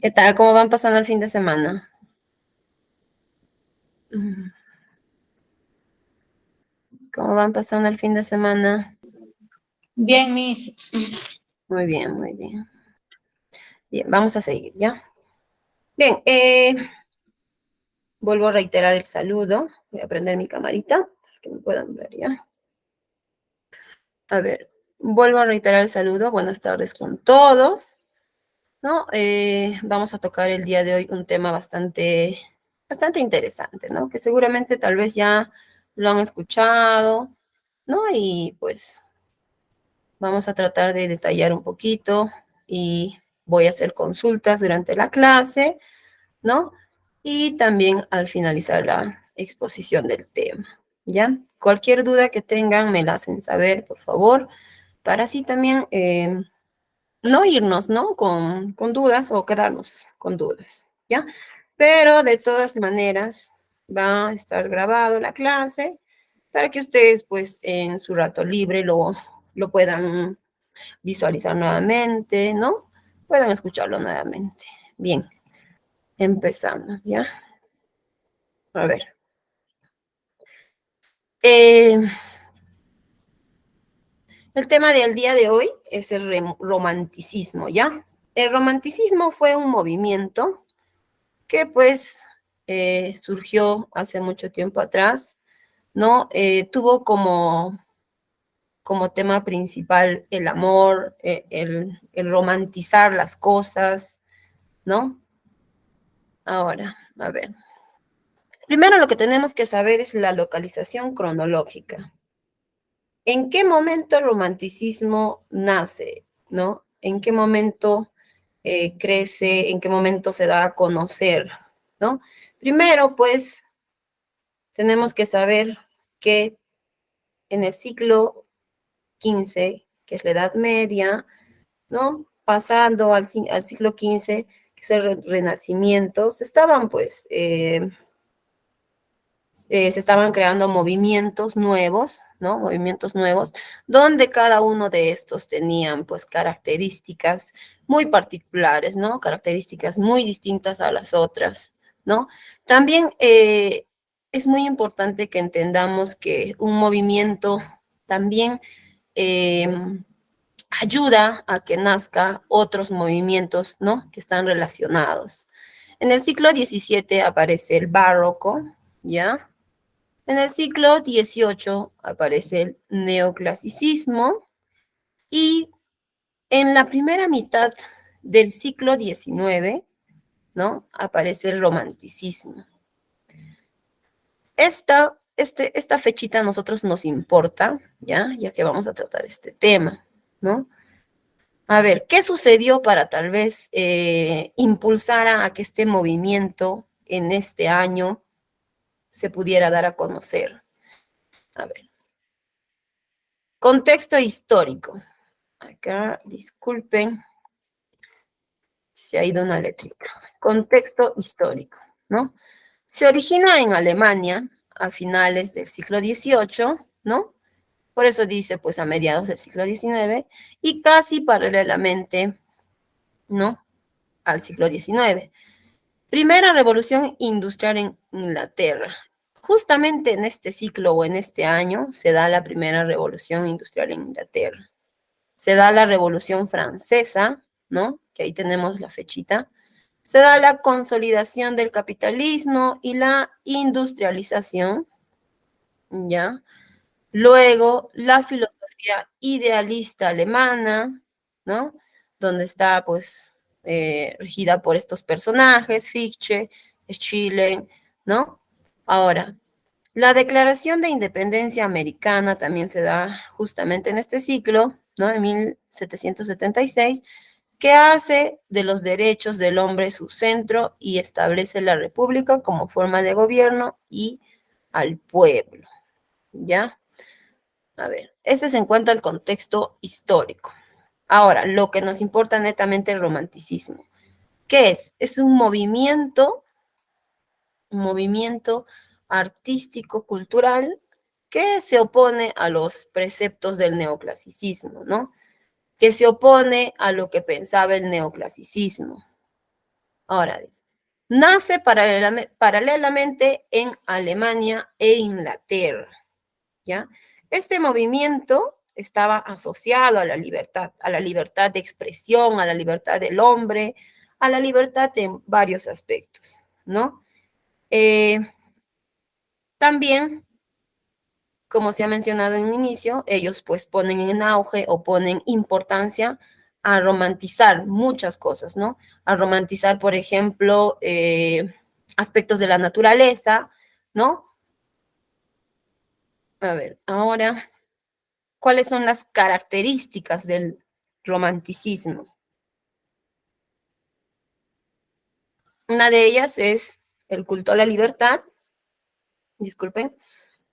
¿Qué tal? ¿Cómo van pasando el fin de semana? ¿Cómo van pasando el fin de semana? Bien, Miss. Muy bien, muy bien. Bien, vamos a seguir, ¿ya? Bien, vuelvo a reiterar el saludo. Voy a prender mi camarita para que me puedan ver, ¿ya? A ver, vuelvo a reiterar el saludo. Buenas tardes con todos, ¿no? Vamos a tocar el día de hoy un tema bastante interesante, ¿no? Que seguramente tal vez ya lo han escuchado, ¿no? Y pues vamos a tratar de detallar un poquito y voy a hacer consultas durante la clase, ¿no? Y también al finalizar la exposición del tema, ¿ya? Cualquier duda que tengan me la hacen saber, por favor, para así también no irnos, ¿no? Con dudas o quedarnos con dudas, ¿ya? Pero de todas maneras va a estar grabado la clase para que ustedes, pues, en su rato libre lo puedan visualizar nuevamente, ¿no? Puedan escucharlo nuevamente. Bien, empezamos, ¿ya? A ver. Eh, el tema del día de hoy es el romanticismo, ¿ya? El romanticismo fue un movimiento que pues surgió hace mucho tiempo atrás, ¿no? Tuvo como tema principal el amor, el romantizar las cosas, ¿no? Ahora, a ver. Primero lo que tenemos que saber es la localización cronológica. ¿En qué momento el romanticismo nace? ¿No? ¿En qué momento crece? ¿En qué momento se da a conocer? ¿No? Primero, pues, tenemos que saber que en el siglo XV, que es la Edad Media, ¿no? Pasando al siglo XV, que es el Renacimiento, se estaban creando movimientos nuevos, ¿no? Movimientos nuevos, donde cada uno de estos tenían, pues, características muy particulares, ¿no? Características muy distintas a las otras, ¿no? También es muy importante que entendamos que un movimiento también eh, ayuda a que nazca otros movimientos, ¿no? Que están relacionados. En el siglo XVII aparece el barroco, ¿ya? En el siglo XVIII aparece el neoclasicismo y en la primera mitad del siglo XIX, ¿no? Aparece el romanticismo. Esta fechita a nosotros nos importa, ya que vamos a tratar este tema, ¿no? A ver, ¿qué sucedió para tal vez impulsar a que este movimiento en este año se pudiera dar a conocer? A ver, contexto histórico. Acá, disculpen, se ha ido una letrita. Contexto histórico, ¿no? Se origina en Alemania a finales del siglo XVIII, ¿no? Por eso dice, pues, a mediados del siglo XIX y casi paralelamente, ¿no? Al siglo XIX. Primera revolución industrial en Inglaterra. Justamente en este ciclo o en este año se da la primera revolución industrial en Inglaterra. Se da la Revolución Francesa, ¿no? Que ahí tenemos la fechita. Se da la consolidación del capitalismo y la industrialización, ¿ya? Luego, la filosofía idealista alemana, ¿no? Donde está, pues, regida por estos personajes, Fichte, Schiller, ¿no? Ahora, la Declaración de Independencia Americana también se da justamente en este ciclo, ¿no? En 1776, que hace de los derechos del hombre su centro y establece la república como forma de gobierno y al pueblo, ¿ya? A ver, ese es en cuanto al contexto histórico. Ahora, lo que nos importa netamente el romanticismo. ¿Qué es? Es un movimiento artístico, cultural, que se opone a los preceptos del neoclasicismo, ¿no? Que se opone a lo que pensaba el neoclasicismo. Ahora dice, nace paralelamente en Alemania e Inglaterra, ¿ya? Este movimiento estaba asociado a la libertad de expresión, a la libertad del hombre, a la libertad en varios aspectos, ¿no? También, como se ha mencionado en un inicio, ellos pues ponen en auge o ponen importancia a romantizar muchas cosas, ¿no? A romantizar, por ejemplo, aspectos de la naturaleza, ¿no? A ver, ahora, ¿cuáles son las características del romanticismo? Una de ellas es el culto a la libertad, disculpen,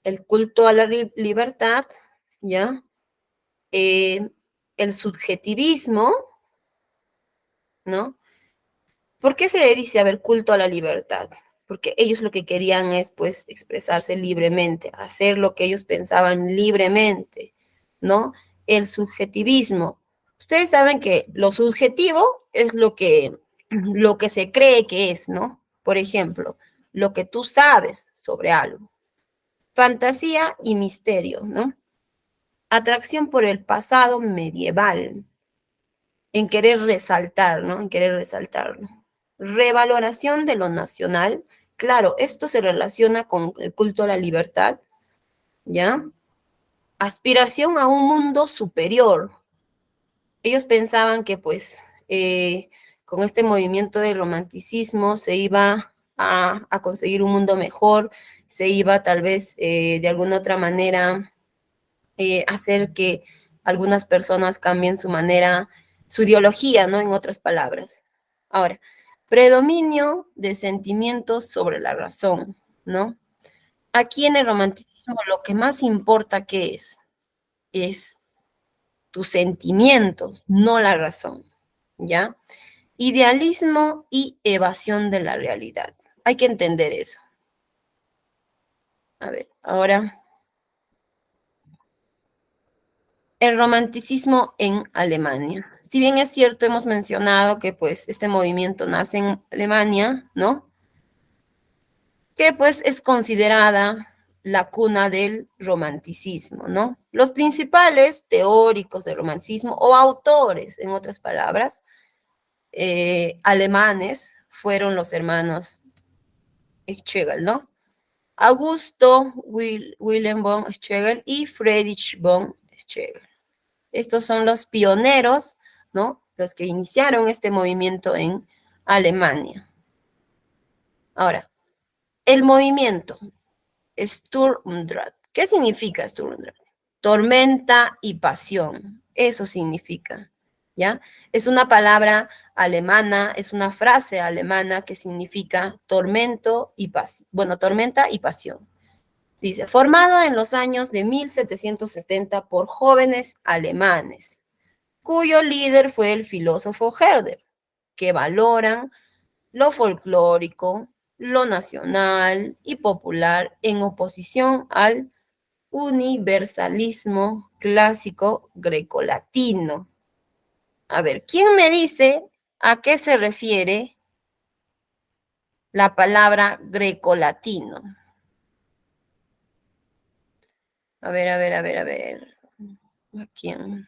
el culto a la libertad, ¿ya? Eh, el subjetivismo, ¿no? ¿Por qué se le dice haber culto a la libertad? Porque ellos lo que querían es, pues, expresarse libremente, hacer lo que ellos pensaban libremente, ¿no? El subjetivismo. Ustedes saben que lo subjetivo es lo que se cree que es, ¿no? Por ejemplo, lo que tú sabes sobre algo. Fantasía y misterio, ¿no? Atracción por el pasado medieval, en querer resaltar, ¿no? En querer resaltarlo. Revaloración de lo nacional. Claro, esto se relaciona con el culto a la libertad, ¿ya? Aspiración a un mundo superior. Ellos pensaban que, pues, con este movimiento del romanticismo se iba a conseguir un mundo mejor, se iba tal vez de alguna otra manera hacer que algunas personas cambien su manera, su ideología, ¿no? En otras palabras. Ahora, predominio de sentimientos sobre la razón, ¿no? Aquí en el romanticismo lo que más importa que es tus sentimientos, no la razón, ¿ya? Idealismo y evasión de la realidad. Hay que entender eso. A ver, ahora el romanticismo en Alemania. Si bien es cierto, hemos mencionado que pues este movimiento nace en Alemania, ¿no? Que pues es considerada la cuna del romanticismo, ¿no? Los principales teóricos del romanticismo o autores, en otras palabras, alemanes fueron los hermanos Schlegel, ¿no? Augusto Wilhelm von Schlegel y Friedrich von Schlegel. Estos son los pioneros, ¿no? Los que iniciaron este movimiento en Alemania. Ahora, el movimiento Sturmdraht. ¿Qué significa Sturmdraht? Tormenta y pasión. Eso significa, ¿ya? Es una palabra alemana, es una frase alemana que significa tormento y pasión. Bueno, tormenta y pasión. Dice, formado en los años de 1770 por jóvenes alemanes, cuyo líder fue el filósofo Herder, que valoran lo folclórico, lo nacional y popular en oposición al universalismo clásico grecolatino. A ver, ¿quién me dice a qué se refiere la palabra grecolatino? A ver, a ver, a ver, a ver. ¿A quién?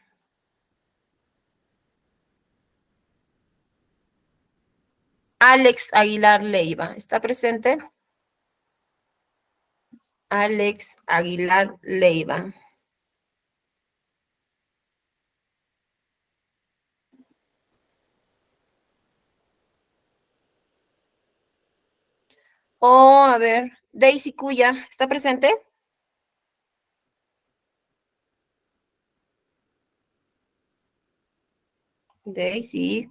Alex Aguilar Leiva, ¿está presente? Alex Aguilar Leiva. Oh, a ver, Daisy Cuya, ¿está presente? Daisy.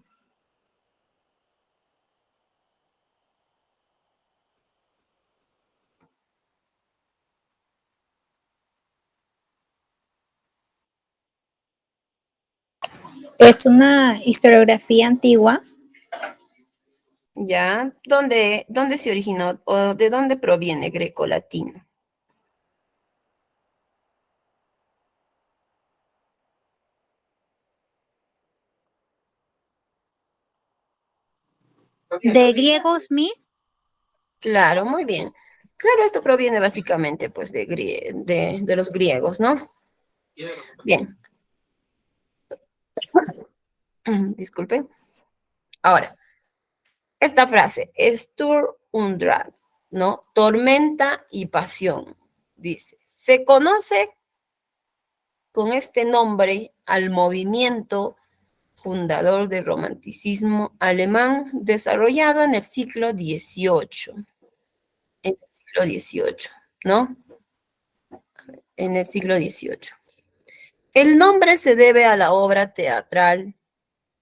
Es una historiografía antigua. ¿Ya? ¿Dónde se originó o de dónde proviene grecolatino? De griegos, Miss. Claro, muy bien. Claro, esto proviene básicamente pues de los griegos, ¿no? Bien. Disculpen. Ahora, esta frase, Sturm und Drang, ¿no? Tormenta y pasión. Dice, se conoce con este nombre al movimiento fundador del romanticismo alemán desarrollado en el siglo XVIII. En el siglo XVIII, ¿no? En el siglo XVIII. El nombre se debe a la obra teatral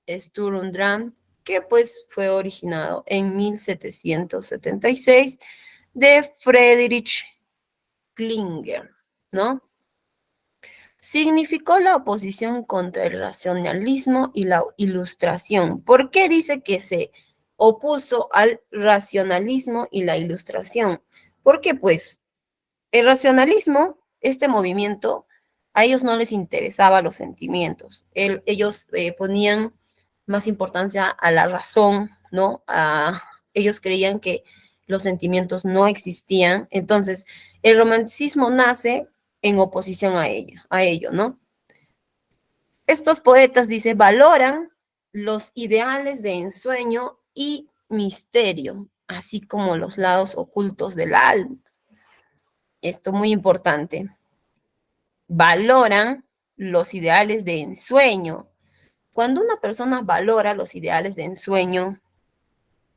Sturm und Drang, que pues fue originado en 1776 de Friedrich Klinger, ¿no? Significó la oposición contra el racionalismo y la ilustración. ¿Por qué dice que se opuso al racionalismo y la ilustración? Porque pues el racionalismo, este movimiento, a ellos no les interesaba los sentimientos. Ellos ponían más importancia a la razón, ¿no? Ellos creían que los sentimientos no existían. Entonces, el romanticismo nace en oposición a ello, ¿no? Estos poetas, dice, valoran los ideales de ensueño y misterio, así como los lados ocultos del alma. Esto muy importante. Valoran los ideales de ensueño. Cuando una persona valora los ideales de ensueño,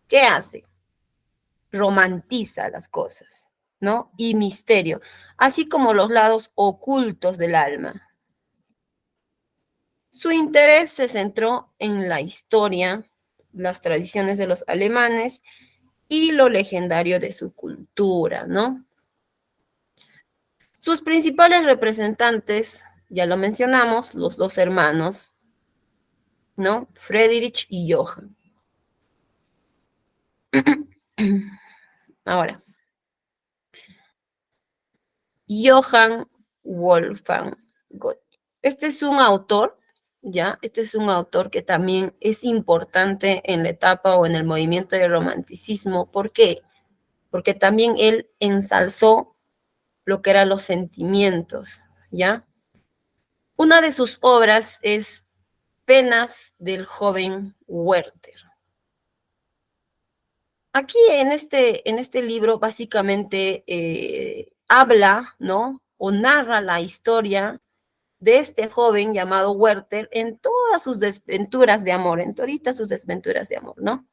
¿qué hace? Romantiza las cosas, ¿no? Y misterio, así como los lados ocultos del alma. Su interés se centró en la historia, las tradiciones de los alemanes y lo legendario de su cultura, ¿no? Sus principales representantes, ya lo mencionamos, los dos hermanos, ¿no? Friedrich y Johann. Ahora, Johann Wolfgang Goethe. Este es un autor, ¿ya? Este es un autor que también es importante en la etapa o en el movimiento del romanticismo. ¿Por qué? Porque también él ensalzó lo que eran los sentimientos, ¿ya? Una de sus obras es Penas del joven Werther. Aquí en este libro básicamente habla, ¿no? O narra la historia de este joven llamado Werther en todas sus desventuras de amor, en toditas sus desventuras de amor, ¿no?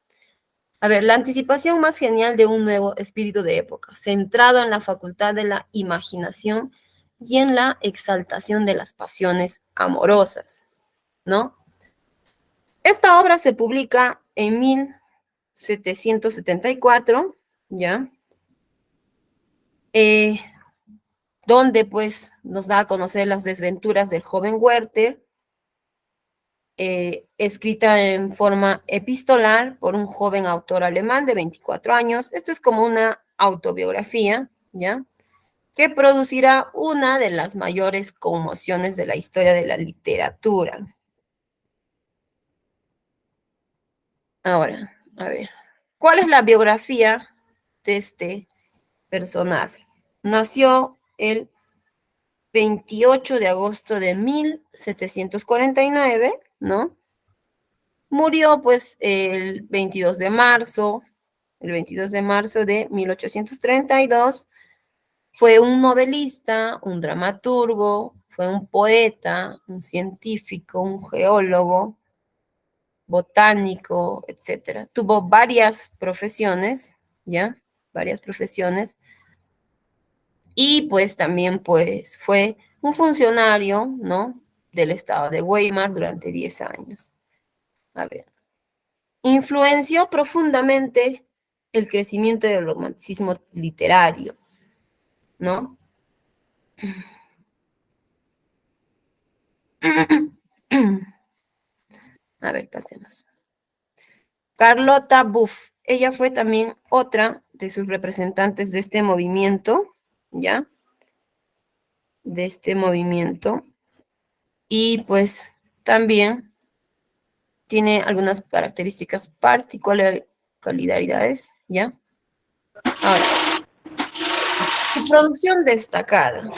A ver, la anticipación más genial de un nuevo espíritu de época, centrado en la facultad de la imaginación y en la exaltación de las pasiones amorosas, ¿no? Esta obra se publica en 1774, ¿ya? Donde pues nos da a conocer las desventuras del joven Werther, escrita en forma epistolar por un joven autor alemán de 24 años. Esto es como una autobiografía, ¿ya? Que producirá una de las mayores conmociones de la historia de la literatura. Ahora, a ver, ¿cuál es la biografía de este personaje? Nació el 28 de agosto de 1749, ¿no? Murió pues el 22 de marzo, de 1832. Fue un novelista, un dramaturgo, fue un poeta, un científico, un geólogo, botánico, etcétera. Tuvo varias profesiones, ¿ya? Varias profesiones. Y pues también pues fue un funcionario, ¿no? Del estado de Weimar durante 10 años. A ver. Influenció profundamente el crecimiento del romanticismo literario, ¿no? A ver, pasemos. Carlota Buff, ella fue también otra de sus representantes de este movimiento, ¿ya? De este movimiento. Y pues también tiene algunas características localidades, ¿ya? Ahora, su producción destacada.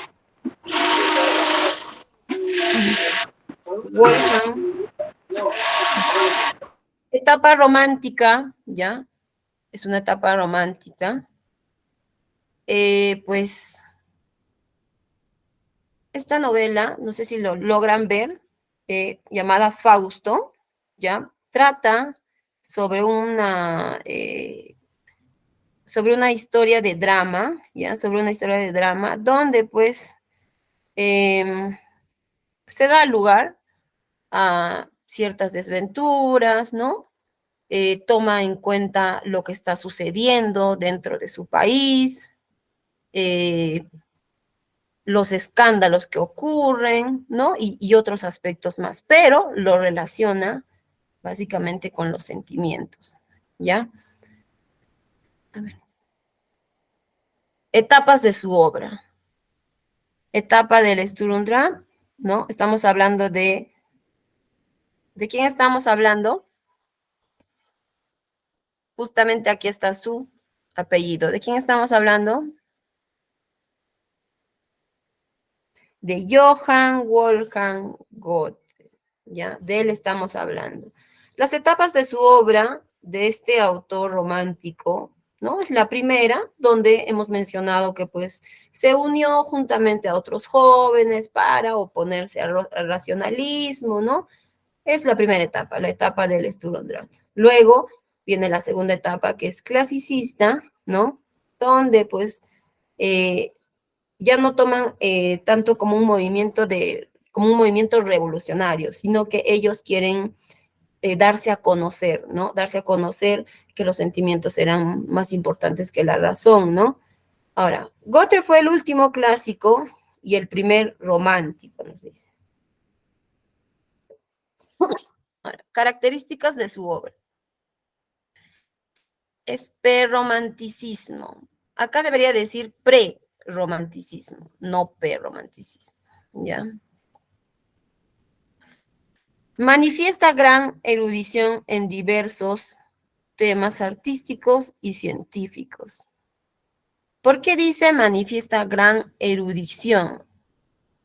Wolfgang, etapa romántica, ¿ya? Es una etapa romántica. Pues esta novela, no sé si lo logran ver, llamada Fausto, ¿ya? Trata sobre sobre una historia de drama, ¿ya? Sobre una historia de drama, donde pues se da lugar a ciertas desventuras, ¿no? Toma en cuenta lo que está sucediendo dentro de su país, los escándalos que ocurren, ¿no? Y otros aspectos más, pero lo relaciona básicamente con los sentimientos, ¿ya? A ver. Etapas de su obra. Etapa del Sturm, ¿no? Estamos hablando de... ¿De quién estamos hablando? Justamente aquí está su apellido. ¿De quién estamos hablando? De Johann Wolfgang Goethe, ¿ya? De él estamos hablando. Las etapas de su obra, de este autor romántico, ¿no? Es la primera, donde hemos mencionado que pues se unió juntamente a otros jóvenes para oponerse al racionalismo, ¿no? Es la primera etapa, la etapa del Sturm. Luego viene la segunda etapa, que es clasicista, ¿no? Donde pues ya no toman tanto como un movimiento revolucionario, sino que ellos quieren darse a conocer, ¿no? Darse a conocer que los sentimientos eran más importantes que la razón, ¿no? Ahora, Goethe fue el último clásico y el primer romántico, nos dice. Ahora, características de su obra. Es prerromanticismo. Acá debería decir pre-romanticismo, no prerromanticismo, ¿ya? Manifiesta gran erudición en diversos temas artísticos y científicos. ¿Por qué dice manifiesta gran erudición?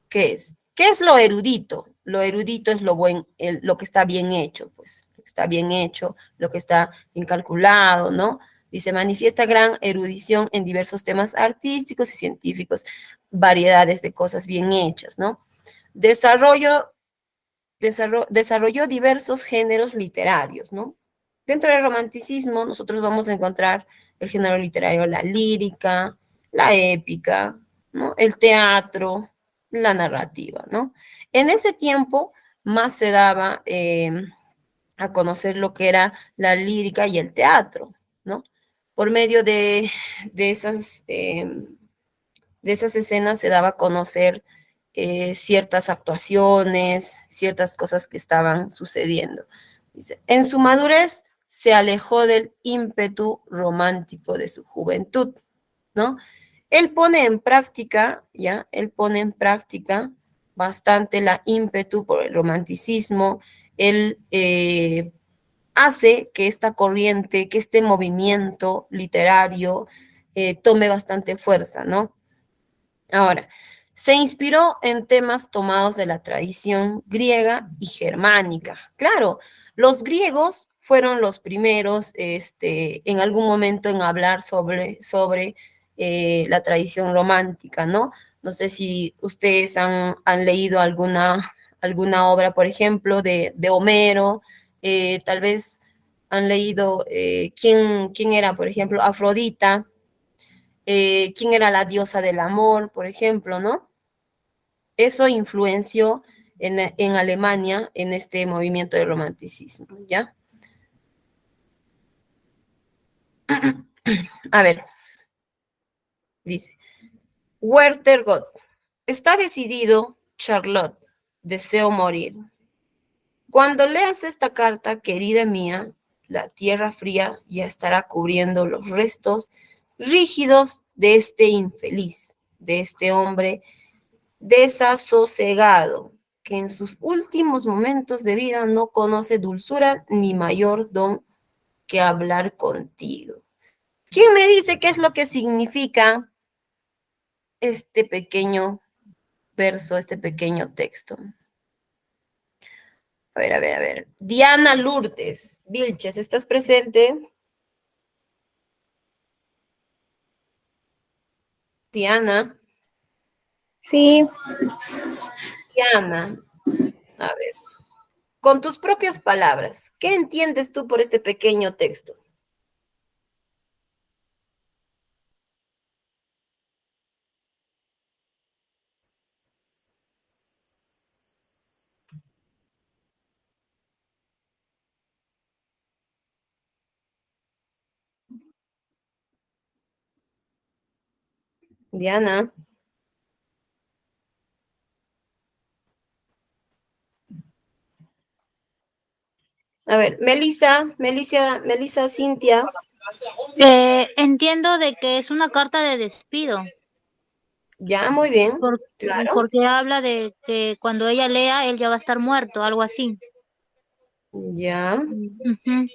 ¿Qué es? ¿Qué es lo erudito? Lo erudito es lo que está bien hecho, pues, lo que está bien hecho, lo que está bien calculado, ¿no? Dice, manifiesta gran erudición en diversos temas artísticos y científicos, variedades de cosas bien hechas, ¿no? Desarrolló diversos géneros literarios, ¿no? Dentro del romanticismo nosotros vamos a encontrar el género literario, la lírica, la épica, ¿no? El teatro, la narrativa, ¿no? En ese tiempo más se daba a conocer lo que era la lírica y el teatro, ¿no? Por medio de esas escenas se daba a conocer ciertas actuaciones, ciertas cosas que estaban sucediendo. Dice, en su madurez se alejó del ímpetu romántico de su juventud, ¿no? Él pone en práctica, ¿ya? Él pone en práctica bastante la ímpetu por el romanticismo, él hace que esta corriente, que este movimiento literario tome bastante fuerza, ¿no? Ahora, se inspiró en temas tomados de la tradición griega y germánica. Claro, los griegos fueron los primeros en algún momento en hablar sobre la tradición romántica, ¿no? No sé si ustedes han leído alguna obra, por ejemplo, de Homero, tal vez han leído quién era, por ejemplo, Afrodita, quién era la diosa del amor, por ejemplo, ¿no? Eso influenció en Alemania en este movimiento del romanticismo, ¿ya? A ver, dice, Werther Gott, está decidido, Charlotte, deseo morir. Cuando leas esta carta, querida mía, la tierra fría ya estará cubriendo los restos rígidos de este infeliz, de este hombre desasosegado, que en sus últimos momentos de vida no conoce dulzura ni mayor don que hablar contigo. ¿Quién me dice qué es lo que significa este pequeño verso, este pequeño texto? A ver, a ver, a ver. Diana Lourdes Vilches, ¿estás presente? Diana. Sí, Diana, a ver, con tus propias palabras, ¿qué entiendes tú por este pequeño texto? Diana. A ver, Melissa, Cintia. entiendo de que es una carta de despido, Ya, muy bien, por- claro. porque habla de que cuando ella lea, él ya va a estar muerto, algo así. Ya. Ujú.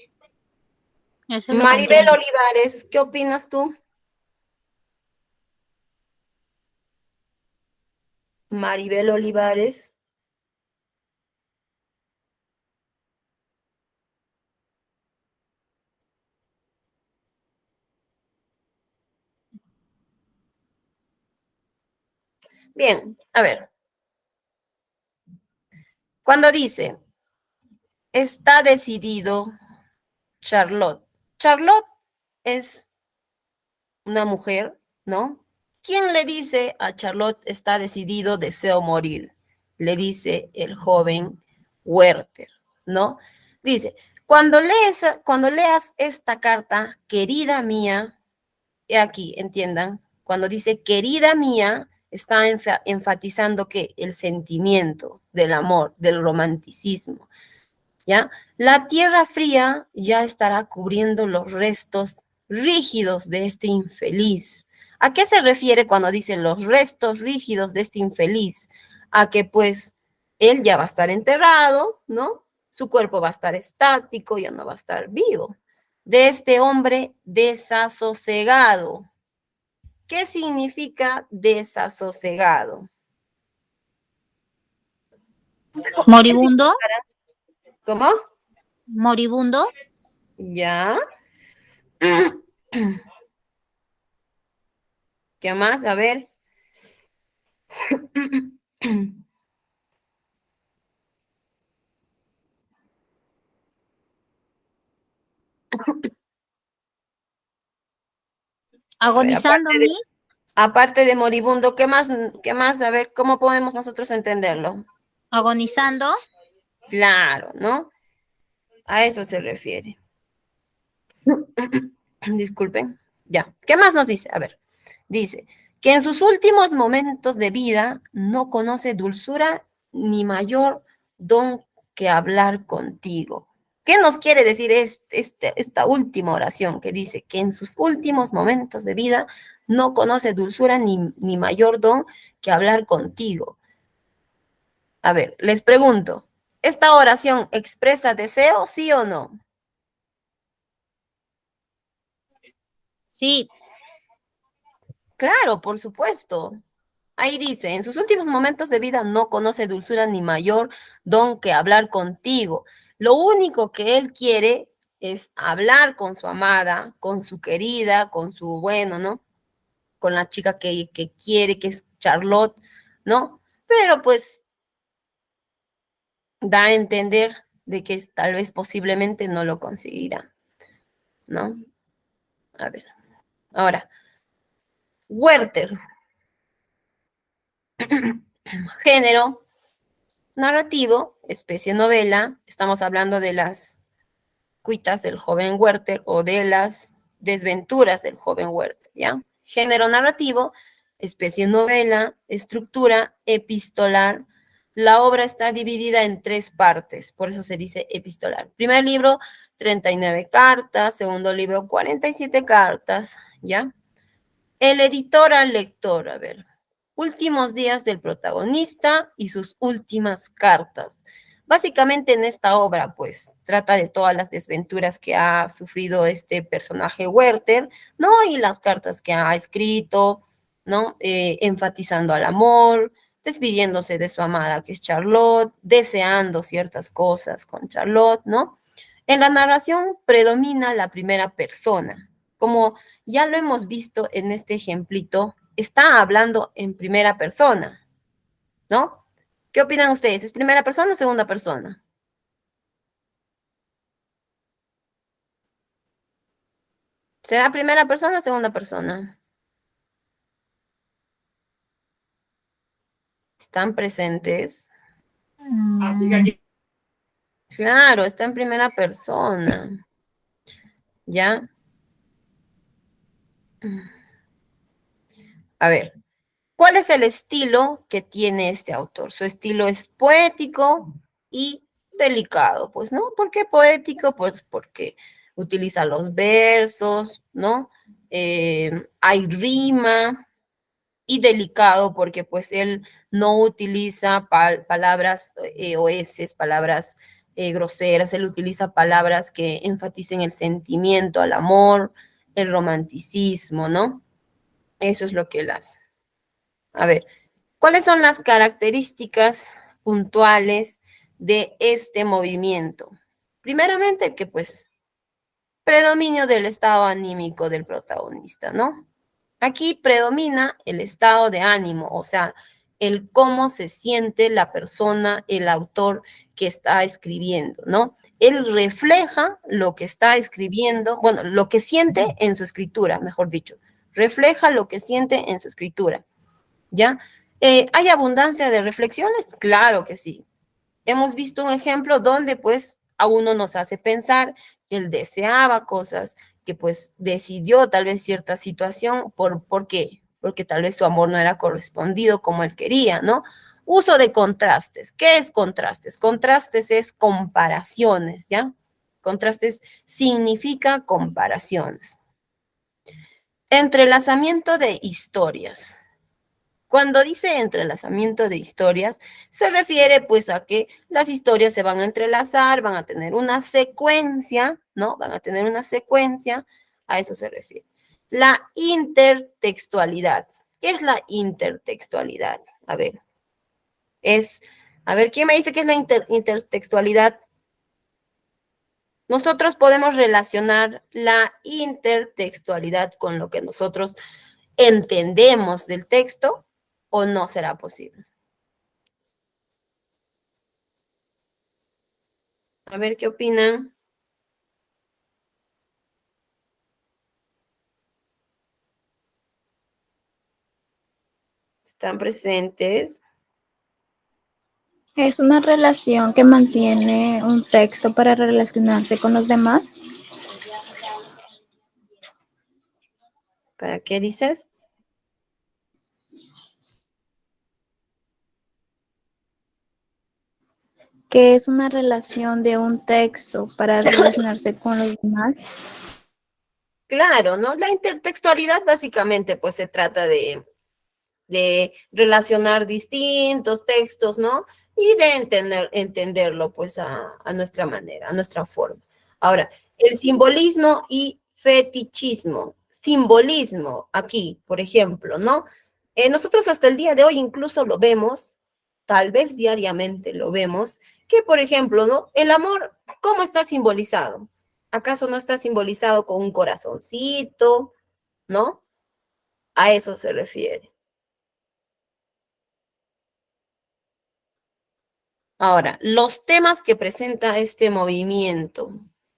Eso es lo que Maribel entiendo. Olivares, ¿qué opinas tú? Maribel Olivares. Bien, a ver, cuando dice, está decidido Charlotte. Charlotte es una mujer, ¿no? ¿Quién le dice a Charlotte está decidido, deseo morir? Le dice el joven Werther, ¿no? Dice, cuando leas esta carta, querida mía, he aquí, entiendan, cuando dice querida mía, está enfatizando que el sentimiento del amor, del romanticismo, ¿ya? La tierra fría ya estará cubriendo los restos rígidos de este infeliz. ¿A qué se refiere cuando dice los restos rígidos de este infeliz? A que pues él ya va a estar enterrado, ¿no? Su cuerpo va a estar estático, ya no va a estar vivo. De este hombre desasosegado. ¿Qué significa desasosegado? ¿Qué Moribundo, significará? ¿Cómo? moribundo, Ya. ¿Qué más? A ver. A ver, agonizando, Miss, aparte de moribundo, ¿qué más? ¿Qué más? A ver, ¿cómo podemos nosotros entenderlo? agonizando. Claro, ¿no? A eso se refiere. Disculpen. Ya. ¿Qué más nos dice? A ver. Dice que en sus últimos momentos de vida no conoce dulzura ni mayor don que hablar contigo. ¿Qué nos quiere decir esta última oración que dice que en sus últimos momentos de vida no conoce dulzura ni mayor don que hablar contigo? A ver, les pregunto, ¿esta oración expresa deseo, sí o no? Sí, Claro, por supuesto. Ahí dice, en sus últimos momentos de vida no conoce dulzura ni mayor don que hablar contigo. Lo único que él quiere es hablar con su amada, con su querida, con su bueno, ¿no? Con la chica que quiere, que es Charlotte, ¿no? Pero pues da a entender de que tal vez posiblemente no lo conseguirá, ¿no? A ver, ahora, Werther, género narrativo, especie novela, estamos hablando de las cuitas del joven Werther o de las desventuras del joven Werther, ¿ya? Género narrativo, especie novela, estructura epistolar. La obra está dividida en tres partes, por eso se dice epistolar. Primer libro, 39 cartas, segundo libro, 47 cartas, ¿ya? El editor al lector, a ver. Últimos días del protagonista y sus últimas cartas. Básicamente en esta obra, pues, trata de todas las desventuras que ha sufrido este personaje Werther, ¿no? Y las cartas que ha escrito, ¿no? Enfatizando al amor, despidiéndose de su amada, que es Charlotte, deseando ciertas cosas con Charlotte, ¿no? En la narración predomina la primera persona. Como ya lo hemos visto en este ejemplito, está hablando en primera persona, ¿no? ¿Qué opinan ustedes? ¿Es primera persona o segunda persona? ¿Será primera persona o segunda persona? ¿Están presentes? Mm, Claro, está en primera persona. ¿Ya? A ver, ¿cuál es el estilo que tiene este autor? Su estilo es poético y delicado, pues, ¿no? ¿Por qué poético? Pues porque utiliza los versos, ¿no? Hay rima, y delicado porque pues él no utiliza palabras oeces, palabras groseras, él utiliza palabras que enfaticen el sentimiento, el amor, el romanticismo, ¿no? Eso es lo que él hace. A ver, ¿cuáles son las características puntuales de este movimiento? Primeramente que pues predominio del estado anímico del protagonista, ¿no? Aquí predomina el estado de ánimo, o sea, el cómo se siente la persona, el autor que está escribiendo, ¿no? Él refleja lo que está escribiendo, bueno, lo que siente en su escritura, mejor dicho, refleja lo que siente en su escritura, ¿ya? ¿Hay abundancia de reflexiones? Claro que sí. Hemos visto un ejemplo donde pues a uno nos hace pensar que él deseaba cosas, que pues decidió tal vez cierta situación, ¿por qué? Porque tal vez su amor no era correspondido como él quería, ¿no? Uso de contrastes. ¿Qué es contrastes? Contrastes es comparaciones, ¿ya? Contrastes significa comparaciones. Entrelazamiento de historias. Cuando dice entrelazamiento de historias, se refiere pues a que las historias se van a entrelazar, van a tener una secuencia, ¿no? Van a tener una secuencia, a eso se refiere. La intertextualidad. ¿Qué es la intertextualidad? Es, a ver, ¿quién me dice qué es la intertextualidad? Nosotros podemos relacionar la intertextualidad con lo que nosotros entendemos del texto o no será posible. A ver qué opinan. ¿Están presentes? Es una relación que mantiene un texto para relacionarse con los demás. ¿Para qué dices? Que es una relación de un texto para relacionarse con los demás. Claro, ¿no? La intertextualidad básicamente pues se trata de relacionar distintos textos, ¿no? Y de entenderlo pues a nuestra manera, a nuestra forma. Ahora, el simbolismo y fetichismo. Simbolismo aquí, por ejemplo, ¿no? Nosotros hasta el día de hoy incluso lo vemos, tal vez diariamente lo vemos, que por ejemplo, ¿no? El amor, ¿cómo está simbolizado? ¿Acaso no está simbolizado con un corazoncito, ¿no? A eso se refiere. Ahora, los temas que presenta este movimiento,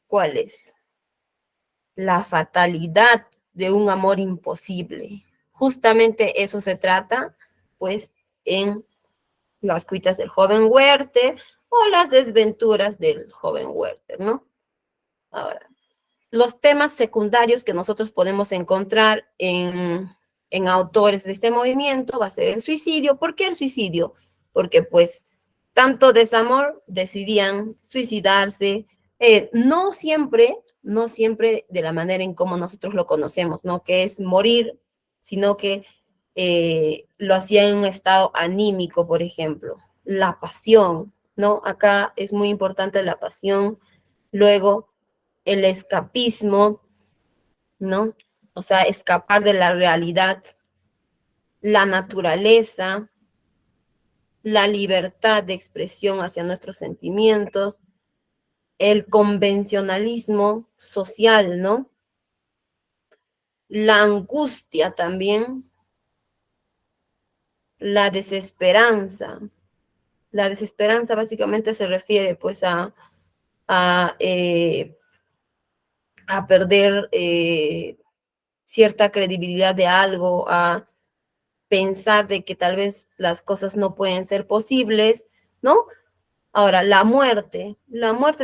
¿cuáles? La fatalidad de un amor imposible. Justamente eso se trata, pues, en las cuitas del joven Werther o las desventuras del joven Werther, ¿no? Ahora, los temas secundarios que nosotros podemos encontrar en autores de este movimiento va a ser el suicidio. ¿Por qué el suicidio? Porque pues tanto desamor decidían suicidarse, no siempre de la manera en como nosotros lo conocemos, ¿no? Que es morir, sino que lo hacían en un estado anímico, por ejemplo, la pasión, ¿no? Acá es muy importante la pasión, luego el escapismo, ¿no? O sea, escapar de la realidad, la naturaleza, la libertad de expresión hacia nuestros sentimientos, el convencionalismo social, ¿no? La angustia también, la desesperanza. La desesperanza básicamente se refiere pues a, eh, a perder cierta credibilidad de algo, a pensar de que tal vez las cosas no pueden ser posibles, ¿no? Ahora, la muerte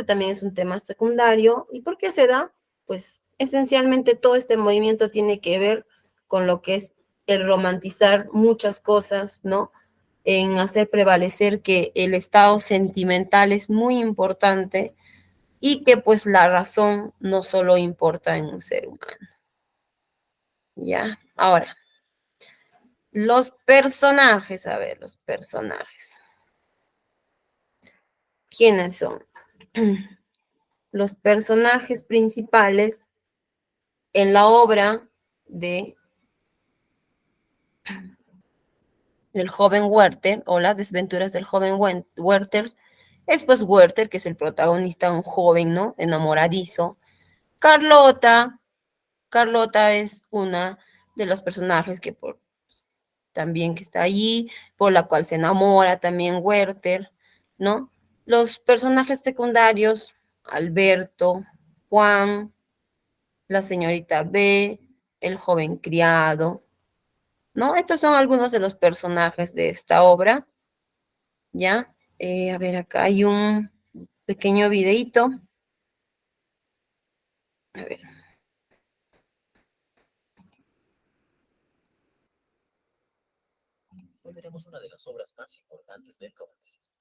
también es un tema secundario. ¿Y por qué se da? Pues esencialmente todo este movimiento tiene que ver con lo que es el romantizar muchas cosas, ¿no? En hacer prevalecer que el estado sentimental es muy importante y que pues la razón no solo importa en un ser humano. ¿Ya? Ahora, los personajes, a ver, los personajes. ¿Quiénes son? Los personajes principales en la obra de el joven Werther o las desventuras del joven Werther es pues Werther, que es el protagonista, un joven, ¿no? Enamoradizo. Carlota, Carlota es una de los personajes que pues, también que está allí, por la cual se enamora también Werther, ¿no? Los personajes secundarios, Alberto, Juan, la señorita B, el joven criado, ¿no? Estos son algunos de los personajes de esta obra, ¿ya? A ver, acá hay un pequeño videíto. A ver. Hoy veremos una de las obras más importantes del romanticismo.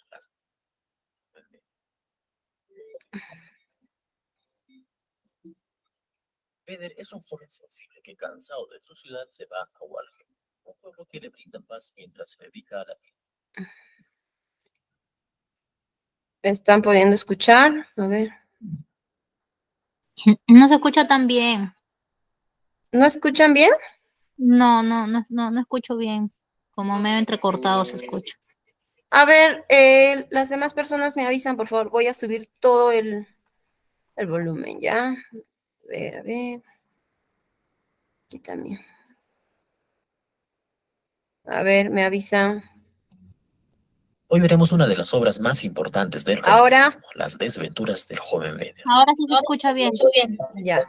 Peder es un joven sensible que, cansado de su ciudad, se va a Walheim, un pueblo que le brinda paz mientras se dedica a la vida. ¿Me están pudiendo escuchar? A ver. No se escucha tan bien. ¿No escuchan bien? No escucho bien. Como medio entrecortado se escucha. A ver, las demás personas me avisan, por favor. Voy a subir todo el volumen, ¿ya? A ver. Aquí también. A ver, me avisan. Hoy veremos una de las obras más importantes del Ahora. romanticismo, Las desventuras del joven Peder. Ahora sí se escucha bien. Ya.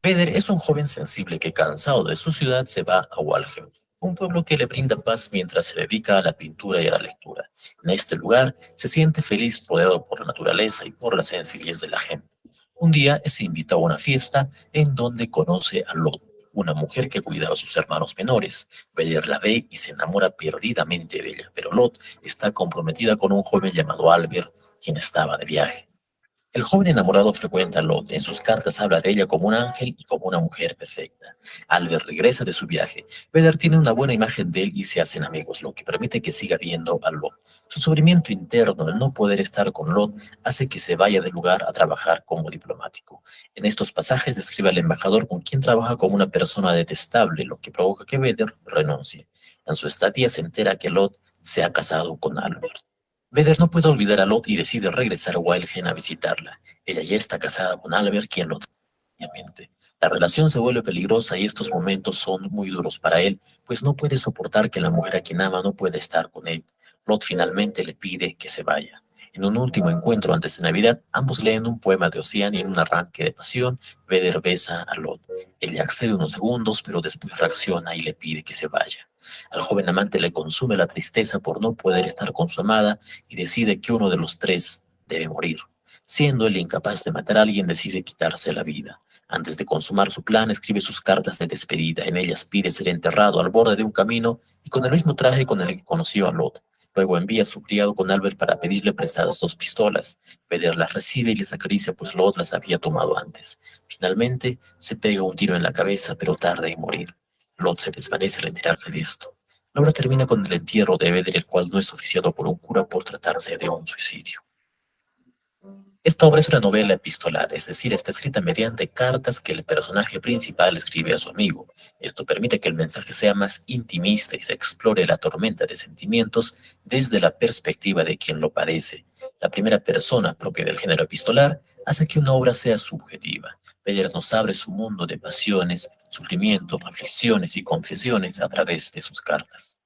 Peder es un joven sensible que, cansado de su ciudad, se va a Walheim, un pueblo que le brinda paz mientras se dedica a la pintura y a la lectura. En este lugar se siente feliz rodeado por la naturaleza y por la sencillez de la gente. Un día es invitado a una fiesta en donde conoce a Lot, una mujer que cuidaba a sus hermanos menores. Peder la ve y se enamora perdidamente de ella, pero Lot está comprometida con un joven llamado Albert, quien estaba de viaje. El joven enamorado frecuenta a Lot. En sus cartas habla de ella como un ángel y como una mujer perfecta. Albert regresa de su viaje. Peder tiene una buena imagen de él y se hacen amigos, lo que permite que siga viendo a Lot. Su sufrimiento interno al no poder estar con Lot hace que se vaya del lugar a trabajar como diplomático. En estos pasajes describe al embajador con quien trabaja como una persona detestable, lo que provoca que Peder renuncie. En su estadía se entera que Lot se ha casado con Albert. Vedder no puede olvidar a Lot y decide regresar a Wildhen a visitarla. Ella ya está casada con Albert, quien lo trata obviamente. La relación se vuelve peligrosa y estos momentos son muy duros para él, pues no puede soportar que la mujer a quien ama no pueda estar con él. Lot finalmente le pide que se vaya. En un último encuentro antes de Navidad, ambos leen un poema de Ocean y en un arranque de pasión, Vedder besa a Lot. Ella accede unos segundos, pero después reacciona y le pide que se vaya. Al joven amante le consume la tristeza por no poder estar con su amada y decide que uno de los tres debe morir. Siendo él incapaz de matar a alguien, decide quitarse la vida. Antes de consumar su plan, escribe sus cartas de despedida. En ellas pide ser enterrado al borde de un camino y con el mismo traje con el que conoció a Lot. Luego envía a su criado con Albert para pedirle prestadas 2 pistolas. Peder las recibe y les acaricia, pues Lot las había tomado antes. Finalmente, se pega un tiro en la cabeza, pero tarda en morir. Lot se desvanece al enterarse de esto. La obra termina con el entierro de Beder, el cual no es oficiado por un cura por tratarse de un suicidio. Esta obra es una novela epistolar, es decir, está escrita mediante cartas que el personaje principal escribe a su amigo. Esto permite que el mensaje sea más intimista y se explore la tormenta de sentimientos desde la perspectiva de quien lo padece. La primera persona propia del género epistolar hace que una obra sea subjetiva. Beder nos abre su mundo de pasiones, sufrimientos, reflexiones y confesiones a través de sus cartas.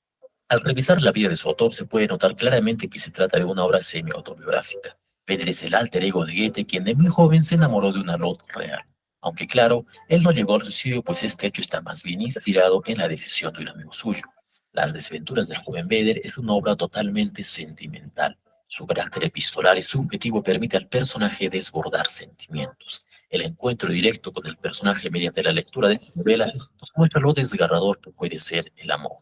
Al revisar la vida de su autor se puede notar claramente que se trata de una obra semi-autobiográfica. Beder es el alter ego de Goethe, quien de muy joven se enamoró de una Lot real. Aunque claro, él no llegó al suicidio, pues este hecho está más bien inspirado en la decisión de un amigo suyo. Las desventuras del joven Beder es una obra totalmente sentimental. Su carácter epistolar y subjetivo permite al personaje desbordar sentimientos. El encuentro directo con el personaje mediante la lectura de esta novela nos muestra lo desgarrador que puede ser el amor.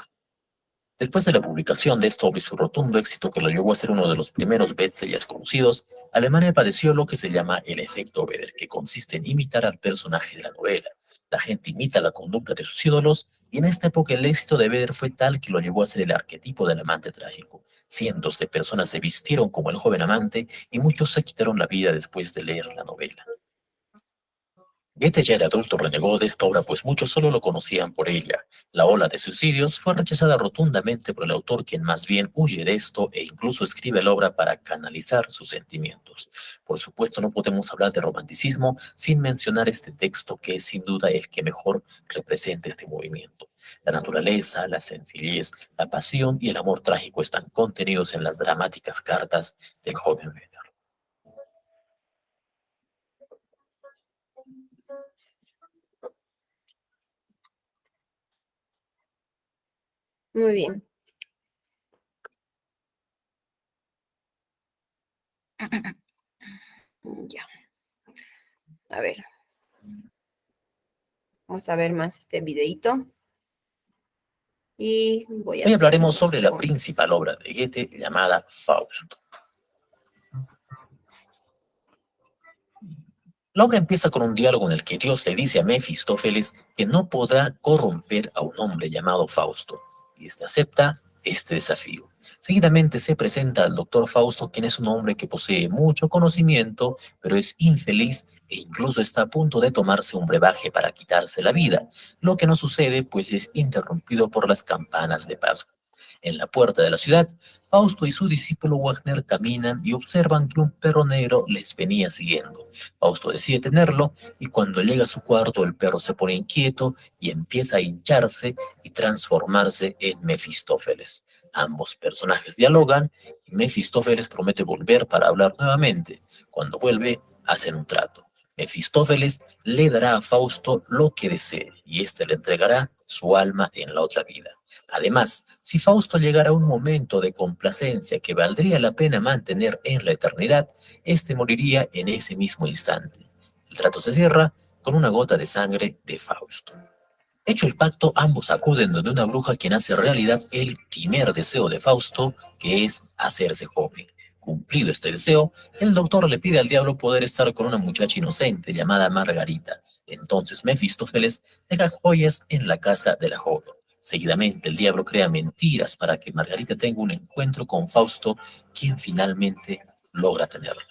Después de la publicación de esta obra y su rotundo éxito que lo llevó a ser uno de los primeros bestsellers conocidos, Alemania padeció lo que se llama el efecto Beder, que consiste en imitar al personaje de la novela. La gente imita la conducta de sus ídolos, y en esta época el éxito de Beder fue tal que lo llevó a ser el arquetipo del amante trágico. Cientos de personas se vistieron como el joven amante y muchos se quitaron la vida después de leer la novela. Goethe ya era adulto renegó de esta obra, pues muchos solo lo conocían por ella. La ola de suicidios fue rechazada rotundamente por el autor, quien más bien huye de esto e incluso escribe la obra para canalizar sus sentimientos. Por supuesto, no podemos hablar de romanticismo sin mencionar este texto, que es sin duda el que mejor representa este movimiento. La naturaleza, la sencillez, la pasión y el amor trágico están contenidos en las dramáticas cartas del joven Beder. Muy bien. Ya. A ver. Vamos a ver más este videito. Y voy a Hoy hacer hablaremos unos sobre la cortes. principal obra de Goethe llamada Fausto. La obra empieza con un diálogo en el que Dios le dice a Mefistófeles que no podrá corromper a un hombre llamado Fausto, y este acepta este desafío. Seguidamente se presenta al doctor Fausto, quien es un hombre que posee mucho conocimiento, pero es infeliz e incluso está a punto de tomarse un brebaje para quitarse la vida, lo que no sucede pues es interrumpido por las campanas de Pascua. En la puerta de la ciudad, Fausto y su discípulo Wagner caminan y observan que un perro negro les venía siguiendo. Fausto decide tenerlo y cuando llega a su cuarto el perro se pone inquieto y empieza a hincharse y transformarse en Mefistófeles. Ambos personajes dialogan y Mefistófeles promete volver para hablar nuevamente. Cuando vuelve, hacen un trato. Mefistófeles le dará a Fausto lo que desee y éste le entregará su alma en la otra vida. Además, si Fausto llegara a un momento de complacencia que valdría la pena mantener en la eternidad, éste moriría en ese mismo instante. El trato se cierra con una gota de sangre de Fausto. Hecho el pacto, ambos acuden donde una bruja, quien hace realidad el primer deseo de Fausto, que es hacerse joven. Cumplido este deseo, el doctor le pide al diablo poder estar con una muchacha inocente llamada Margarita. Entonces Mefistófeles deja joyas en la casa de la joven. Seguidamente el diablo crea mentiras para que Margarita tenga un encuentro con Fausto, quien finalmente logra tenerla.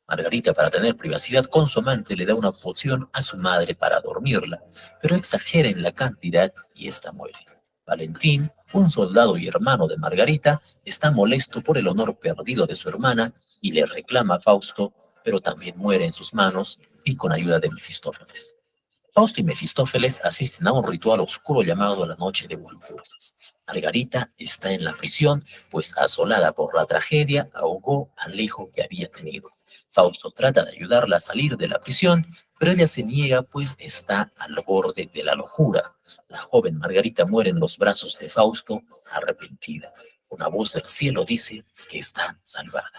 Margarita, para tener privacidad con su amante, le da una poción a su madre para dormirla, pero exagera en la cantidad y ésta muere. Valentín, un soldado y hermano de Margarita, está molesto por el honor perdido de su hermana y le reclama a Fausto, pero también muere en sus manos y con ayuda de Mefistófeles. Fausto y Mefistófeles asisten a un ritual oscuro llamado la Noche de Walpurgis. Margarita está en la prisión, pues asolada por la tragedia, ahogó al hijo que había tenido. Fausto trata de ayudarla a salir de la prisión, pero ella se niega, pues está al borde de la locura. La joven Margarita muere en los brazos de Fausto, arrepentida. Una voz del cielo dice que está salvada.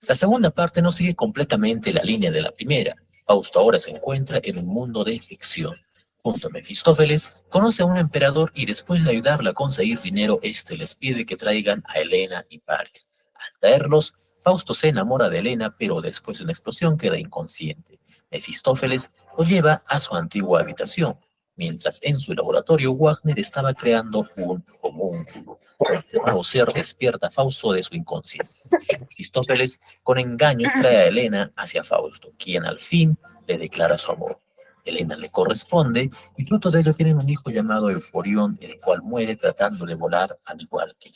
La segunda parte no sigue completamente la línea de la primera. Fausto ahora se encuentra en un mundo de ficción. Junto a Mefistófeles, conoce a un emperador y después de ayudarle a conseguir dinero, este les pide que traigan a Helena y Paris. Al traerlos, Fausto se enamora de Helena, pero después de una explosión queda inconsciente. Mefistófeles lo lleva a su antigua habitación. mientras en su laboratorio Wagner estaba creando un homúnculo. Este nuevo ser despierta a Fausto de su inconsciente. Mefistófeles, con engaños, trae a Helena hacia Fausto, quien al fin le declara su amor. Helena le corresponde y fruto de ello tienen un hijo llamado Euforión, el cual muere tratando de volar al igual que él.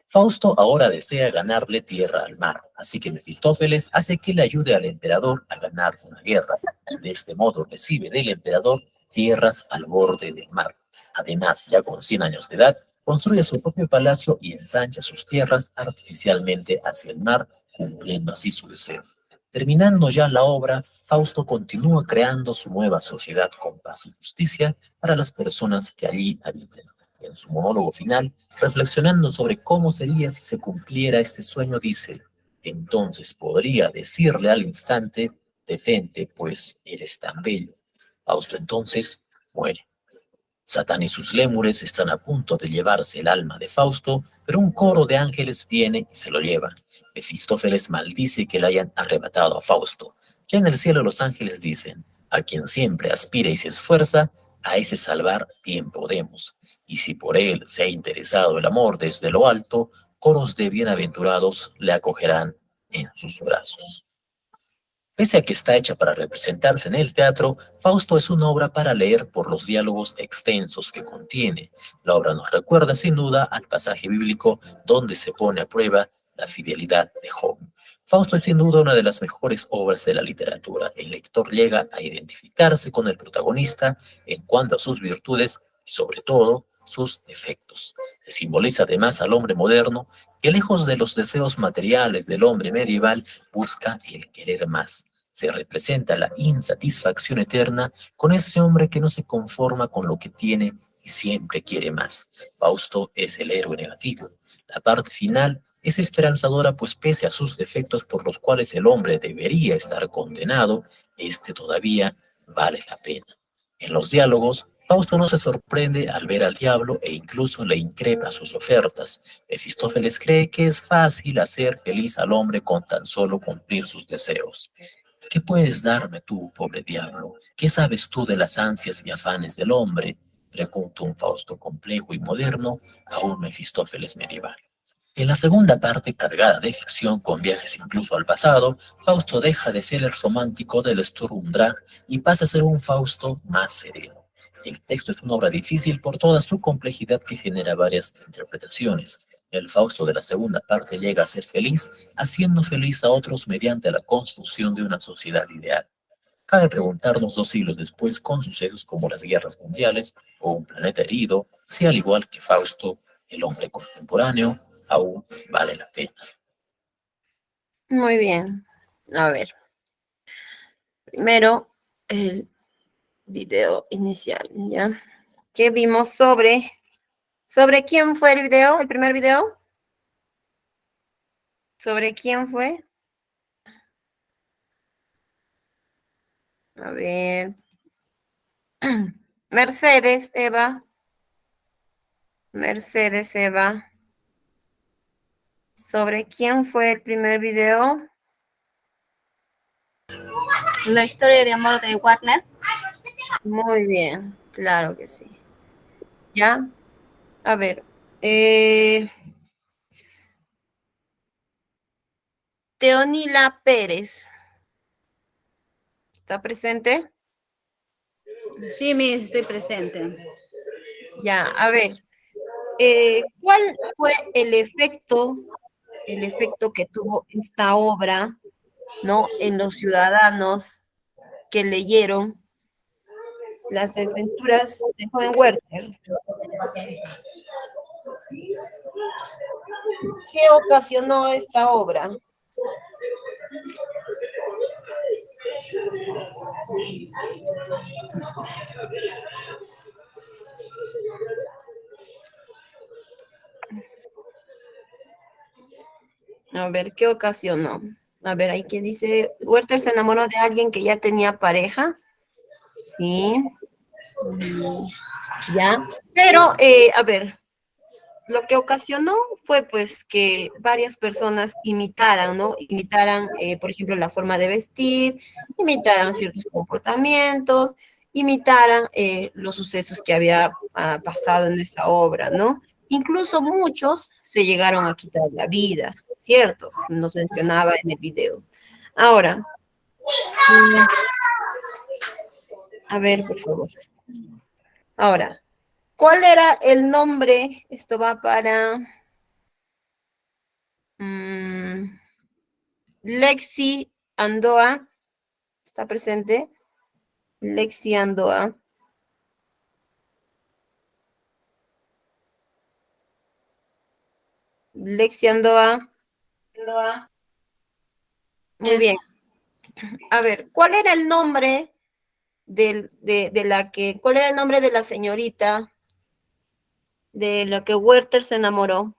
Fausto ahora desea ganarle tierra al mar, así que Mefistófeles hace que le ayude al emperador a ganar una guerra. De este modo recibe del emperador tierras al borde del mar. Además, ya con 100 años de edad, construye su propio palacio y ensancha sus tierras artificialmente hacia el mar, cumpliendo así su deseo. Terminando ya la obra, Fausto continúa creando su nueva sociedad con paz y justicia para las personas que allí habitan. En su monólogo final, reflexionando sobre cómo sería si se cumpliera este sueño, dice: entonces podría decirle al instante, detente, pues eres tan bello. Fausto entonces muere. Satán y sus lémures están a punto de llevarse el alma de Fausto, pero un coro de ángeles viene y se lo llevan. Mefistófeles maldice que le hayan arrebatado a Fausto. Ya en el cielo los ángeles dicen: a quien siempre aspira y se esfuerza, a ese salvar bien podemos. Y si por él se ha interesado el amor desde lo alto, coros de bienaventurados le acogerán en sus brazos. Pese a que está hecha para representarse en el teatro, Fausto es una obra para leer por los diálogos extensos que contiene. La obra nos recuerda sin duda al pasaje bíblico donde se pone a prueba la fidelidad de Job. Fausto es sin duda una de las mejores obras de la literatura. El lector llega a identificarse con el protagonista en cuanto a sus virtudes y sobre todo sus defectos. Se simboliza además al hombre moderno que lejos de los deseos materiales del hombre medieval busca el querer más. Se representa la insatisfacción eterna con ese hombre que no se conforma con lo que tiene y siempre quiere más. Fausto es el héroe negativo. La parte final es esperanzadora, pues pese a sus defectos por los cuales el hombre debería estar condenado, este todavía vale la pena. En los diálogos, Fausto no se sorprende al ver al diablo e incluso le increpa sus ofertas. Mefistófeles cree que es fácil hacer feliz al hombre con tan solo cumplir sus deseos. ¿Qué puedes darme tú, pobre diablo? ¿Qué sabes tú de las ansias y afanes del hombre? Pregunta un Fausto complejo y moderno a un Mefistófeles medieval. En la segunda parte, cargada de ficción con viajes incluso al pasado, Fausto deja de ser el romántico del Sturm und Drang y pasa a ser un Fausto más sereno. El texto es una obra difícil por toda su complejidad que genera varias interpretaciones. El Fausto de la segunda parte llega a ser feliz, haciendo feliz a otros mediante la construcción de una sociedad ideal. Cabe preguntarnos 2 siglos después, con sucesos como las guerras mundiales o un planeta herido, si al igual que Fausto, el hombre contemporáneo aún vale la pena. Muy bien. A ver. Primero, el video inicial, ¿ya? ¿Qué vimos sobre quién fue el video, el primer video? ¿Sobre quién fue? A ver. Mercedes, Eva. Mercedes, Eva. ¿Sobre quién fue el primer video? La historia de amor de Wagner. Muy bien, claro que sí. ¿Ya? A ver. Teonila Pérez. ¿Está presente? Sí, Miss, estoy presente. Ya, a ver. ¿Cuál fue el efecto que tuvo esta obra, ¿no? En los ciudadanos que leyeron Las desventuras de joven Werther? ¿Qué ocasionó esta obra? A ver, ¿qué ocasionó? A ver, ahí que dice, Werther se enamoró de alguien que ya tenía pareja. Sí. Ya. Pero, a ver, lo que ocasionó fue pues que varias personas imitaran, ¿no? Imitaran, por ejemplo, la forma de vestir, imitaran ciertos comportamientos imitaran los sucesos que había pasado en esa obra, ¿no? Incluso muchos se llegaron a quitar la vida, ¿cierto? Nos mencionaba en el video. Ahora, a ver, por favor. Ahora, ¿cuál era el nombre? Esto va para Lexi Andoa. ¿Está presente? Lexi Andoa. Lexi Andoa. Muy bien. A ver, ¿cuál era el nombre cuál era el nombre de la señorita de la que Werther se enamoró?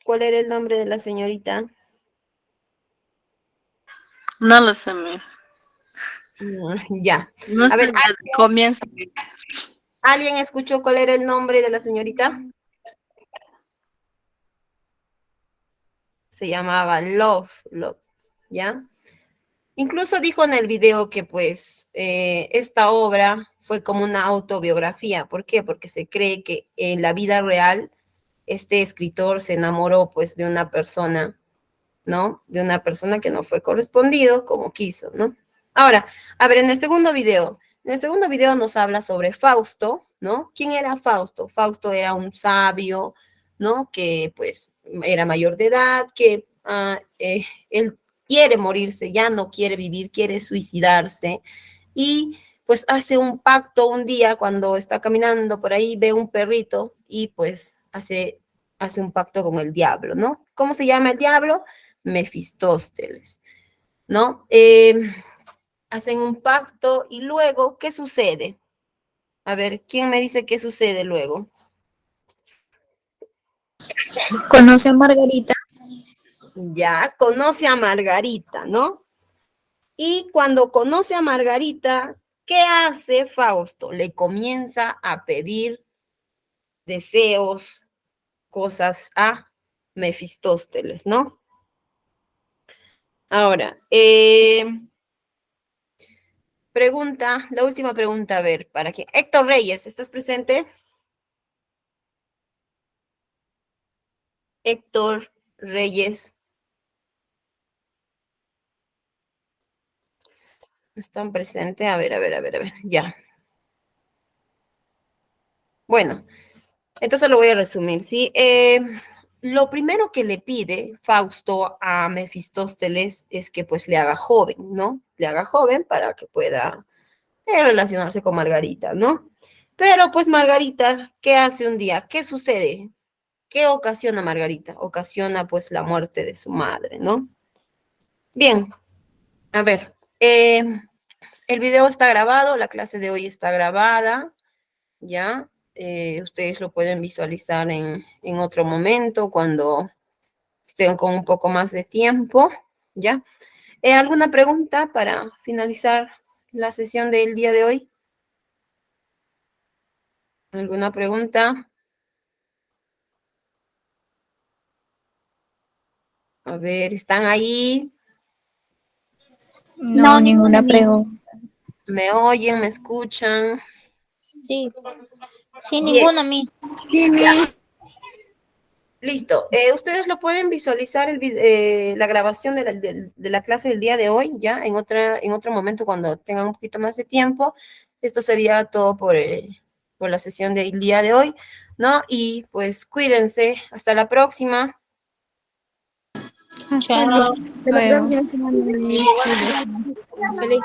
¿Cuál era el nombre de la señorita? No lo sé, Miss. Ya. No A sé, ver, comienza. ¿alguien escuchó cuál era el nombre de la señorita? Se llamaba Love, ¿ya? Incluso dijo en el video que pues esta obra fue como una autobiografía. ¿Por qué? Porque se cree que en la vida real este escritor se enamoró pues de una persona, ¿no? De una persona que no fue correspondido como quiso, ¿no? Ahora, a ver, en el segundo video nos habla sobre Fausto, ¿no? ¿Quién era Fausto? Fausto era un sabio, ¿no? Que pues era mayor de edad, que él quiere morirse, ya no quiere vivir, quiere suicidarse y pues hace un pacto un día cuando está caminando por ahí, ve un perrito y pues hace un pacto con el diablo, ¿no? ¿Cómo se llama el diablo? Mefistósteles, ¿no? Hacen un pacto y luego, ¿qué sucede? A ver, ¿quién me dice qué sucede luego? Conoce a Margarita. Ya, conoce a Margarita, ¿no? Y cuando conoce a Margarita, ¿qué hace Fausto? Le comienza a pedir deseos, cosas a Mefistósteles, ¿no? Ahora, la última pregunta, a ver, ¿para quién? Héctor Reyes, ¿estás presente? Héctor Reyes. ¿Están presentes? A ver, ya. Bueno, entonces lo voy a resumir, ¿sí? Lo primero que le pide Fausto a Mefistósteles es que pues le haga joven, ¿no? Le haga joven para que pueda relacionarse con Margarita, ¿no? Pero pues Margarita, ¿qué hace un día? ¿Qué sucede? ¿Qué ocasiona Margarita? Ocasiona pues la muerte de su madre, ¿no? Bien, a ver, el video está grabado, la clase de hoy está grabada, ¿ya? Ustedes lo pueden visualizar en otro momento cuando estén con un poco más de tiempo, ¿ya? ¿Alguna pregunta para finalizar la sesión del día de hoy? ¿Alguna pregunta? A ver, ¿están ahí? No, ninguna pregunta. ¿Me oyen? ¿Me escuchan? Sí, sí, Bien. ninguna, Miss. Listo. Ustedes lo pueden visualizar la grabación de la clase del día de hoy, ya en otro momento cuando tengan un poquito más de tiempo. Esto sería todo por la sesión del día de hoy, ¿no? Y pues cuídense. Hasta la próxima. Hasta luego. Feliz